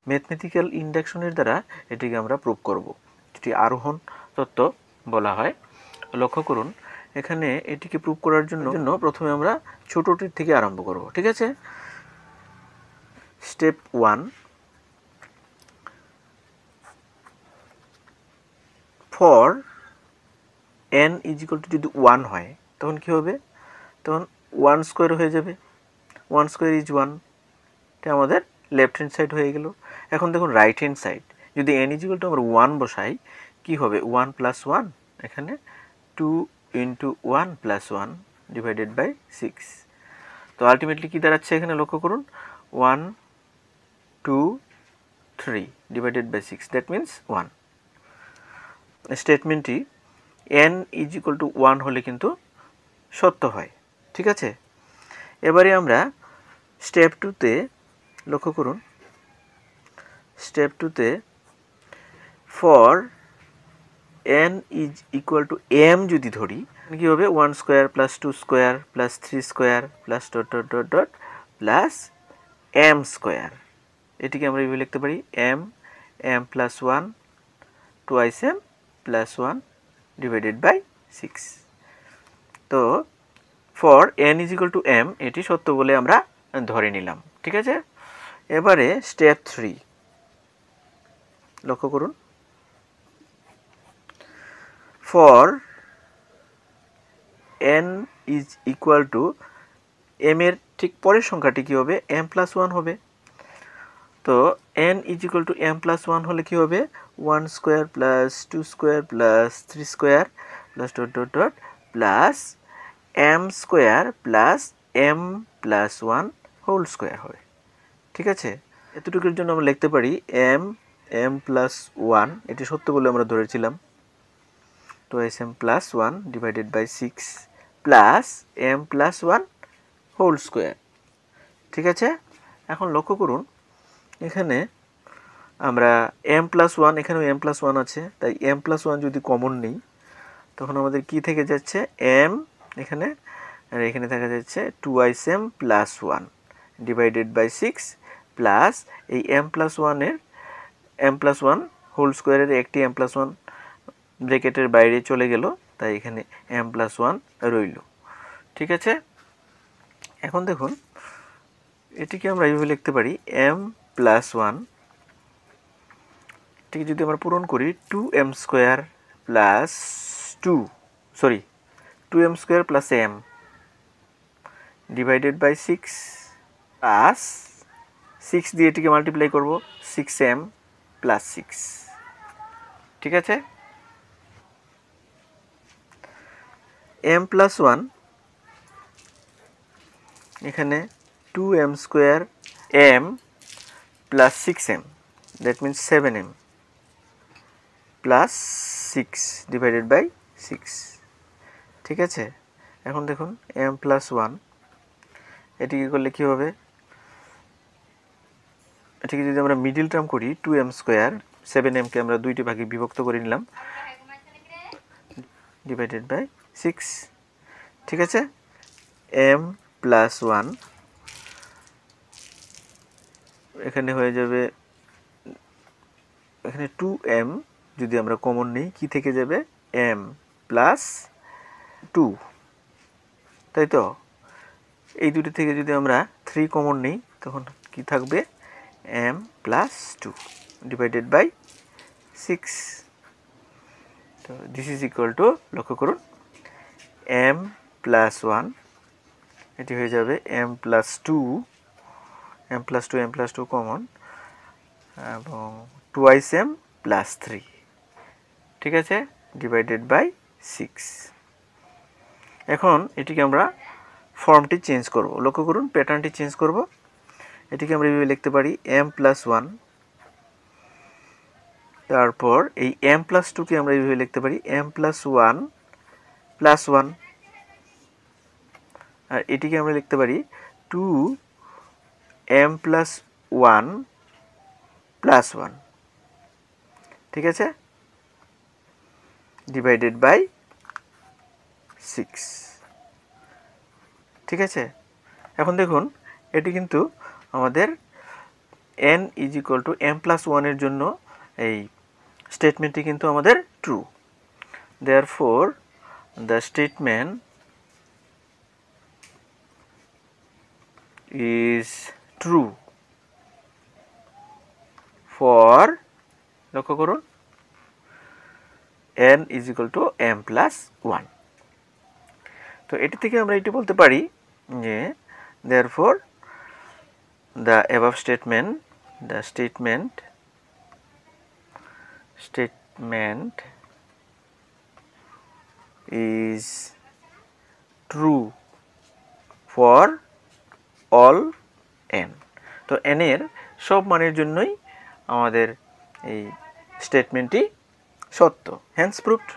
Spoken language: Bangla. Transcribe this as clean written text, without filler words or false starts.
ম্যাথমেটিক্যাল ইন্ডাকশনের দ্বারা এটিকে আমরা প্রুভ করব, যেটি আরোহণ তত্ত্ব বলা হয়। লক্ষ্য করুন, এখানে এটিকে প্রুভ করার জন্য প্রথমে আমরা ছোটটির থেকে আরম্ভ করব। ঠিক আছে, step 1, for n is equal to যদি 1 হয় তখন কি হবে, তখন 1 স্কোয়ার হয়ে যাবে। 1 স্কোয়ার ইজ 1, এটা আমাদের লেফট হ্যান্ড সাইড হয়ে গেল। এখন দেখুন রাইট হ্যান্ড সাইড, যদি n ইজিক্যাল টু আমরা 1 বসাই কি হবে, 1 প্লাস 1, এখানে 2 ইন্টু 1 প্লাস 1 ডিভাইডেড বাই 6। তো আলটিমেটলি কী দাঁড়াচ্ছে এখানে লক্ষ্য করুন, 1 2 3 ডিভাইডেড বাই 6, দ্যাট মিন্স 1। স্টেটমেন্টটি n ইজ ইকুয়াল টু 1 হলে কিন্তু সত্য হয়। ঠিক আছে, এবারে আমরা স্টেপ 2তে লক্ষ্য করুন, স্টেপ 2তে for n is equal to m যদি ধরি কী হবে, 1 square plus 2 square plus 3 square plus dot dot dot dot plus m square. এটিকে আমরা এইভাবে লিখতে পারি m plus 1 twice m plus 1 divided by 6। তো for n is equal to m এটি সত্য বলে আমরা ধরে নিলাম। ঠিক আছে, এবারে স্টেপ 3 লক্ষ্য করুন, for n is equal to m এর ঠিক পরের সংখ্যাটি কী হবে, m প্লাস 1 হবে। তো n is equal to m plus 1 হলে কী হবে, 1 square plus 2 square plus 3 square plus dot dot dot plus m square plus m plus 1 whole square হবে। ঠিক আছে, এতটুকুর জন্য আমরা লিখতে পারি m প্লাস 1, এটি সত্য বলে আমরা ধরেছিলাম, তো m plus 1 divided by 6 plus m plus 1 whole square. ঠিক আছে, এখন লক্ষ্য করুন, এখানে আমরা m প্লাস 1, এখানেও m প্লাস 1 আছে, তাই m প্লাস 1 যদি কমন নিই তখন আমাদের কি থেকে যাচ্ছে, m এখানে, আর এখানে দেখা যাচ্ছে 2m plus 1 divided by 6 plus এই m প্লাস 1 এর m প্লাস 1 হোল স্কোয়ারের একটি m প্লাস 1 ব্র্যাকেটের বাইরে চলে গেল, তাই এখানে m প্লাস 1 রইল। ঠিক আছে, এখন দেখুন এটিকে আমরা এইভাবে লিখতে পারি m প্লাস 1, এটিকে যদি আমরা পূরণ করি 2m square plus 2m square plus m divided by 6 plus 6 দিয়ে এটিকে মাল্টিপ্লাই করব, 6m প্লাস 6। ঠিক আছে, m প্লাস 1 এখানে 2m square m plus 6m, that means 7m plus 6 divided by 6। ঠিক আছে, এখন দেখুন m প্লাস 1 এটিকে করলে কী হবে, এটিকে যদি আমরা মিডিল টার্ম করি 2m স্কোয়ার, 7mকে আমরা দুইটি ভাগে বিভক্ত করে নিলাম ডিভাইডেড বাই 6। ঠিক আছে, m প্লাস 1 এখানে হয়ে যাবে, এখানে 2m যদি আমরা কমন নিই কি থেকে যাবে, m প্লাস 2, তাই তো। এই দুটি থেকে যদি আমরা 3 কমন নিই তখন কি থাকবে, m প্লাস 2 ডিভাইডেড বাই 6। তো দিস ইজ ইকুয়াল টু, লক্ষ্য করুন, m প্লাস 1 এটি হয়ে যাবে m plus 2, m plus 2 common, এবং টুয়াইস m প্লাস 3। ঠিক আছে, ডিভাইডেড বাই 6। এখন এটিকে আমরা ফর্মটি চেঞ্জ করব, লক্ষ্য করুন প্যাটার্নটি চেঞ্জ করব। এটিকে আমরা এইভাবে লিখতে পারি m প্লাস 1, তারপর এই m প্লাস 2কে আমরা এইভাবে লিখতে পারি m প্লাস 1 প্লাস 1, আর এটিকে আমরা লিখতে পারি 2m প্লাস 1 প্লাস 1। ঠিক আছে, ডিভাইডেড বাই 6। ঠিক আছে, এখন দেখুন এটি কিন্তু আমাদের n is equal to m plus ওয়ানের জন্য এই স্টেটমেন্টটি কিন্তু আমাদের true. Therefore the statement is true for, লক্ষ্য করুন, n is equal to m plus 1। তো এটি থেকে আমরা এটি বলতে পারি যে therefore the above statement is true for all n। তো n এর সব মানের জন্যই আমাদের এই স্টেটমেন্টটি সত্য, hence proved।